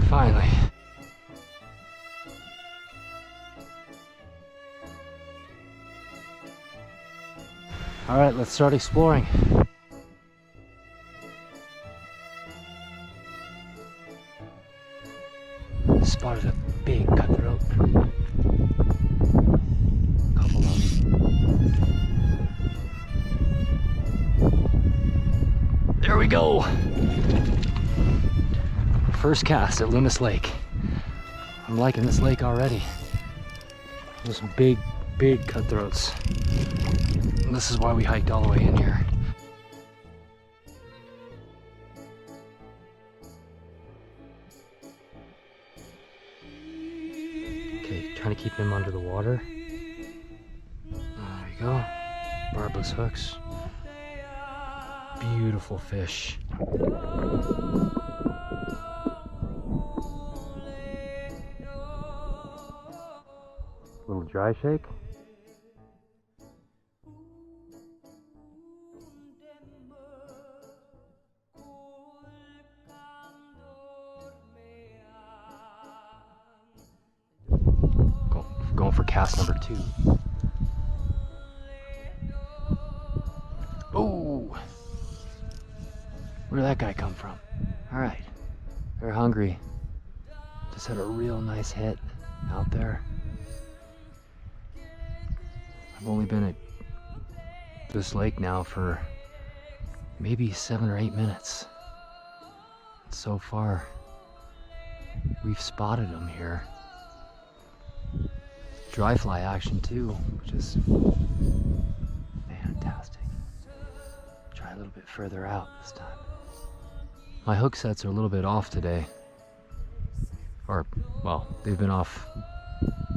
Finally. All right, let's start exploring. Spotted a big cutthroat. Couple of them. There we go. First cast at Loomis Lake. I'm liking this lake already. There's some big cutthroats. And this is why we hiked all the way in here. Okay, trying to keep him under the water. There you go. Barbless hooks. Beautiful fish. Little dry shake. Going for cast number 2. Oh, where did that guy come from? All right, they're hungry. Just had a real nice hit out there. I've only been at this lake now for maybe 7 or 8 minutes. So far, we've spotted them here. Dry fly action too, which is fantastic. Try a little bit further out this time. My hook sets are a little bit off today. Or, well, they've been off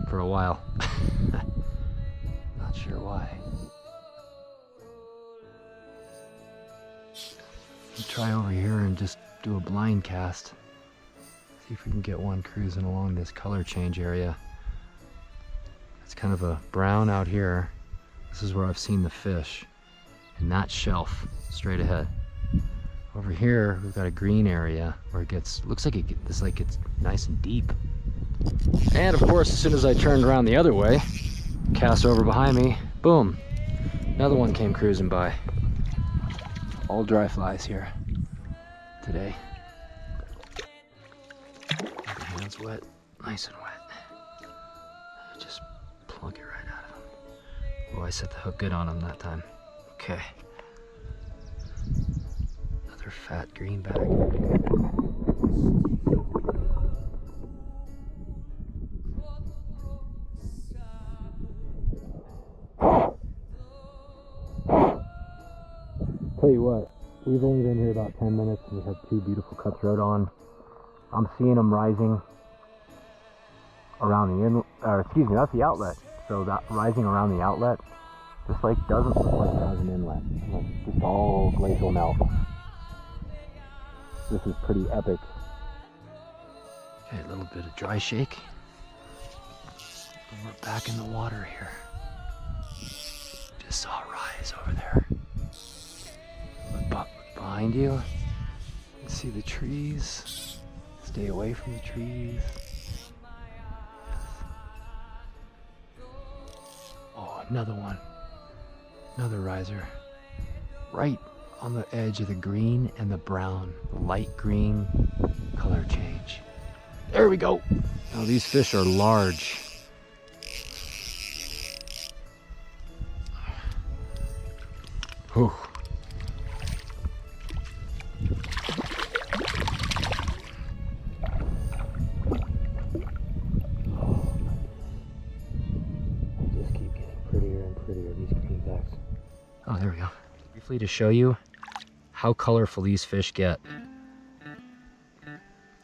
for a while. Not sure why. We'll try over here and just do a blind cast. See if we can get one cruising along this color change area. It's kind of a brown out here. This is where I've seen the fish. In that shelf, straight ahead. Over here, we've got a green area where it gets, looks like this lake gets nice and deep. And of course, as soon as I turned around the other way, cast over behind me, boom, another one came cruising by. All dry flies here today. The hand's wet, nice and wet. Just plunk it right out of him. Oh, I set the hook good on him that time. Okay. Another fat greenback. Tell you what, we've only been here about 10 minutes and we have 2 beautiful cutthroat on. I'm seeing them rising around the inlet, or excuse me, that's the outlet. So that rising around the outlet, this lake doesn't look like it has an inlet. It's just all glacial melt. This is pretty epic. Okay, a little bit of dry shake. And we're back in the water here. Just saw a rise over there. Look behind you. You can see the trees. Stay away from the trees. Oh, another one. Another riser. Right on the edge of the green and the brown. The light green color change. There we go. Now these fish are large. Whew. Oh, there we go. Briefly to show you how colorful these fish get.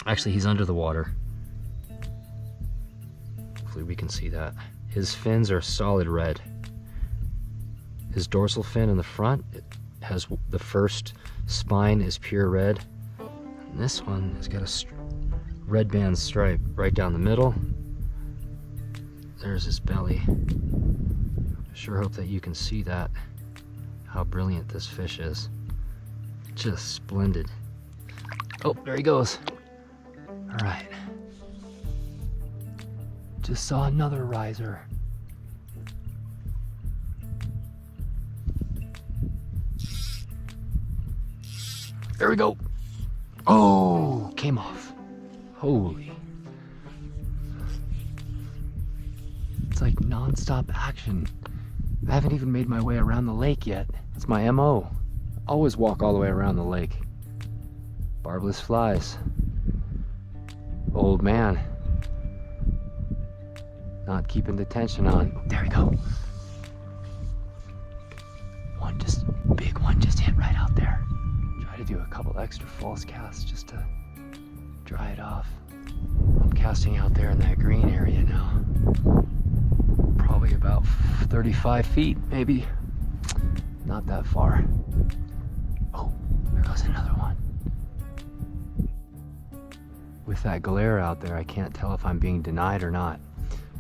Actually, he's under the water. Hopefully we can see that. His fins are solid red. His dorsal fin in the front, it has the first spine is pure red. And this one has got a red band stripe right down the middle. There's his belly. Sure hope that you can see that. How brilliant this fish is. Just splendid. Oh, there he goes. All All right. Just saw another riser. There we go. Oh, came off. Holy. It's like non-stop action. I haven't even made my way around the lake yet. That's my MO. Always walk all the way around the lake. Barbless flies. Old man. Not keeping the tension on. There we go. One just, big one just hit right out there. Try to do a couple extra false casts just to dry it off. I'm casting out there in that green area now. Probably about 35 feet, maybe. Not that far. Oh, there goes another one. With that glare out there, I can't tell if I'm being denied or not.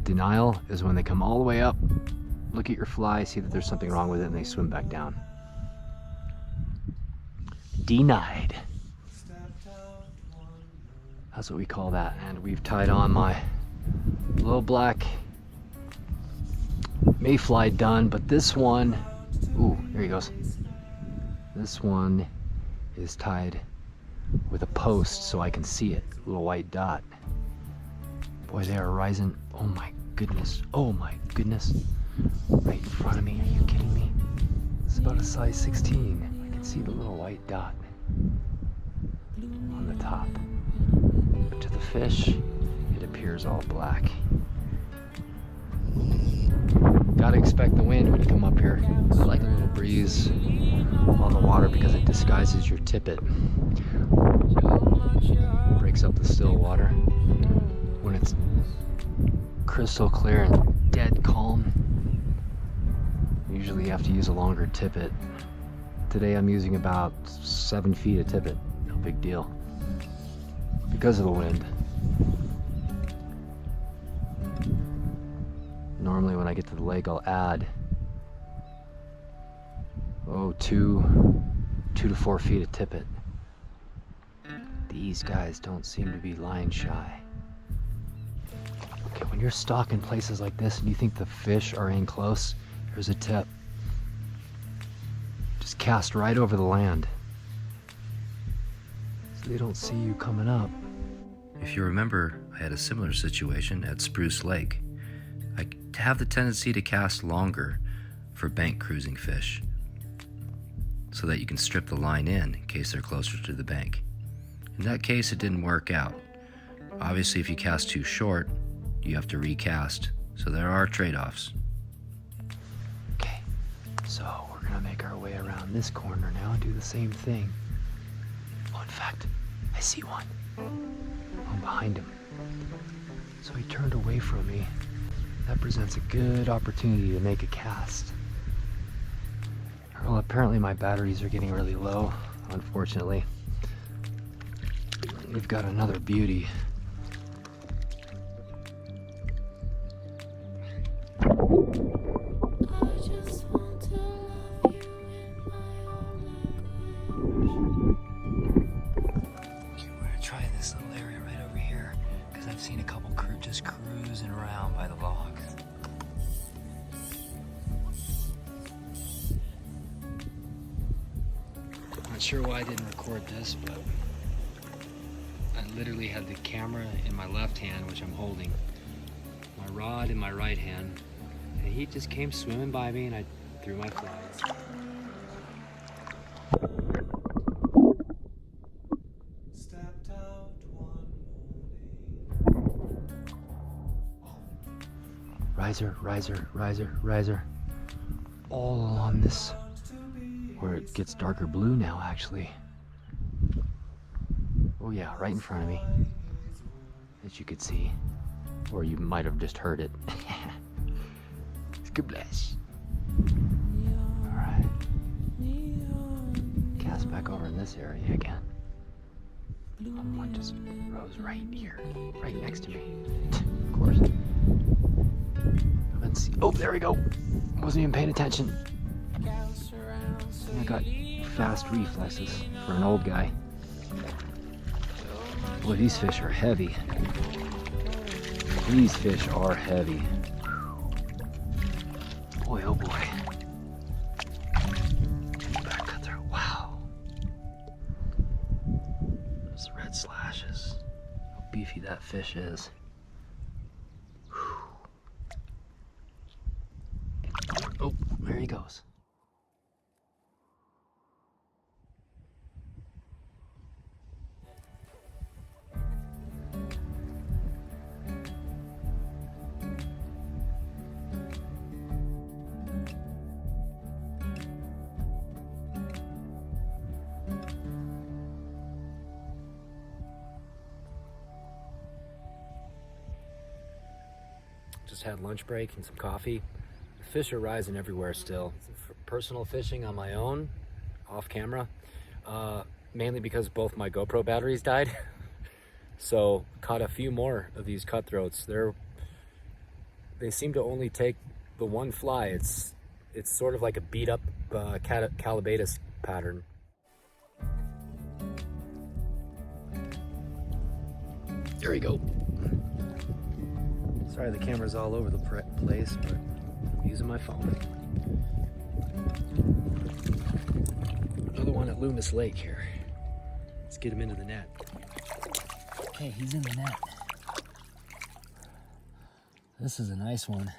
Denial is when they come all the way up, look at your fly, see that there's something wrong with it, and they swim back down. Denied. That's what we call that. And we've tied on my little black mayfly done, but this one, ooh, there he goes. This one is tied with a post so I can see it, a little white dot. Boy, they are rising. Oh my goodness. Oh my goodness. Right in front of me. Are you kidding me? It's about a size 16. I can see the little white dot on the top. But to the fish, it appears all black. Gotta expect the wind when you come up here. I like a little breeze on the water because it disguises your tippet. Breaks up the still water. When it's crystal clear and dead calm, usually you have to use a longer tippet. Today I'm using about 7 feet of tippet. No big deal. Because of the wind. Normally when I get to the lake I'll add 2 to 4 feet of tippet. These guys don't seem to be line shy. Okay, when you're stalking places like this and you think the fish are in close, here's a tip. Just cast right over the land so they don't see you coming up. If you remember, I had a similar situation at Spruce Lake. I have the tendency to cast longer for bank cruising fish so that you can strip the line in case they're closer to the bank. In that case, it didn't work out. Obviously, if you cast too short, you have to recast, so there are trade-offs. Okay, so we're gonna make our way around this corner now and do the same thing. Oh, in fact, I see one. I'm behind him. So he turned away from me. That presents a good opportunity to make a cast. Well, apparently my batteries are getting really low, unfortunately. We've got another beauty. Seen a couple just cruising around by the logs. Not sure why I didn't record this, but I literally had the camera in my left hand, which I'm holding, my rod in my right hand, and he just came swimming by me and I threw my fly. Riser, riser, riser, riser. All along this, where it gets darker blue now, actually. Oh yeah, right in front of me. As you could see. Or you might have just heard it. Splash. Alright. Cast back over in this area again. One just rose right here, right next to me. Of course. Oh, there we go. Wasn't even paying attention. I got fast reflexes for an old guy. Boy, these fish are heavy. These fish are heavy. Boy, oh boy. Greenback cutthroat, wow. Those red slashes. How beefy that fish is. Oh, there he goes. Just had lunch break and some coffee. The fish are rising everywhere still. For personal fishing on my own, off camera, mainly because both my GoPro batteries died. So caught a few more of these cutthroats. They seem to only take the one fly. It's sort of like a beat up calabatus pattern. There we go. Sorry the camera's all over the place, but I'm using my phone. Another one at Loomis Lake here. Let's get him into the net. Okay, he's in the net. This is a nice one.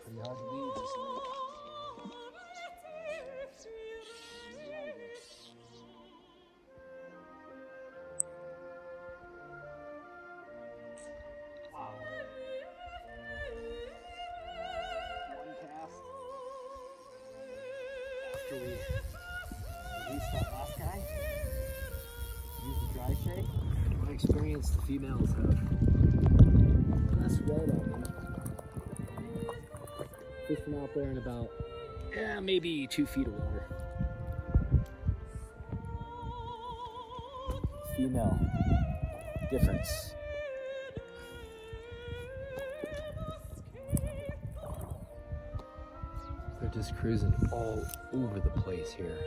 Pretty hard to leave this lake. Wow. One cast. After we released that last guy, use the dry shake. In my experience, the females have less red on them. Fishing out there in about, maybe 2 feet of water. Female difference. They're just cruising all over the place here.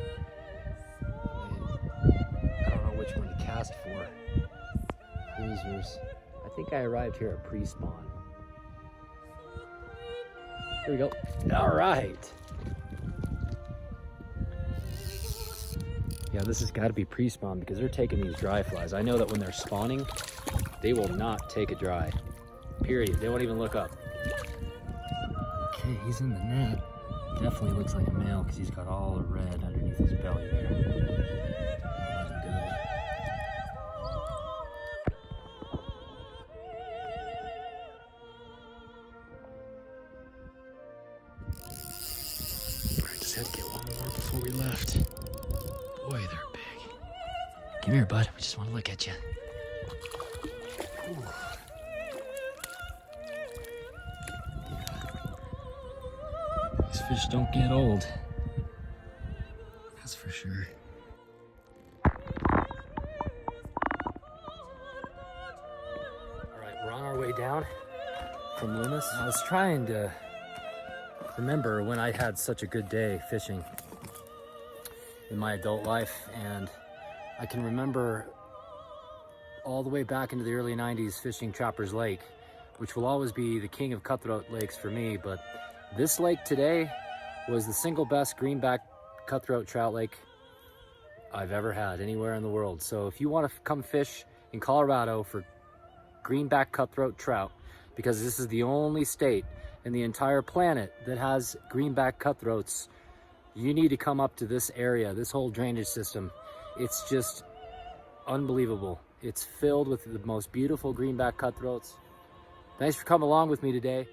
I don't know which one to cast for. Cruisers. I think I arrived here at pre-spawn. Here we go. All right. Yeah, this has got to be pre-spawn because they're taking these dry flies. I know that when they're spawning, they will not take a dry. Period. They won't even look up. Okay, he's in the net. Definitely looks like a male because he's got all the red underneath his belly there. Let him go. I just had to get one more before we left. Boy, they're big. Come here, bud. We just want to look at you. Ooh. These fish don't get old. That's for sure. All right, we're on our way down from Loomis. I was trying to remember when I had such a good day fishing in my adult life, and I can remember all the way back into the early 90s fishing Chopper's Lake, which will always be the king of cutthroat lakes for me, but this lake today was the single best greenback cutthroat trout lake I've ever had anywhere in the world. So if you want to come fish in Colorado for greenback cutthroat trout, because this is the only state in the entire planet that has greenback cutthroats, you need to come up to this area, this whole drainage system. It's just unbelievable. It's filled with the most beautiful greenback cutthroats. Thanks for coming along with me today.